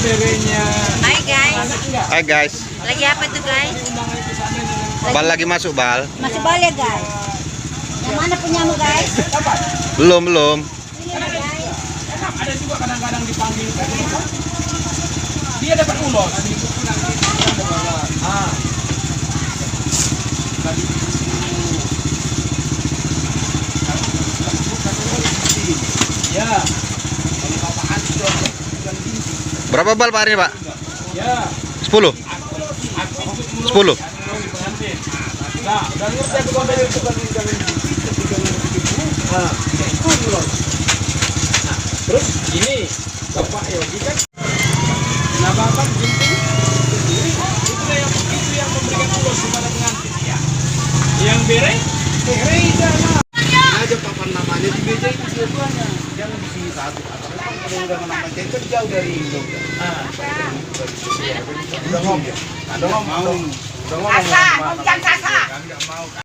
Hai guys. Hai guys. Lagi apa tuh guys? Bal lagi masuk bal. Masuk bal ya guys. Yang mana punyamu guys? Belum. Ini ya guys. Ada juga kadang-kadang dipanggil dia dapat ulos. Ya. Berapa bal Pak hari ini Pak? Ya. 10. 10. Nah, dan ngerti aku dari itu kan nah, terus ini Bapak Yogi kan nah Bapak gunting sendiri itulah yang begitu yang memberikan ulos kepada pengantin ya. Yang bere sana aja papan namanya di meja itu tuanya jangan di sini satu atau kalau udah nama kan jauh dari Indo udah ngomong udah ngomong Sasa, ngomong Sasa. Kan enggak mau.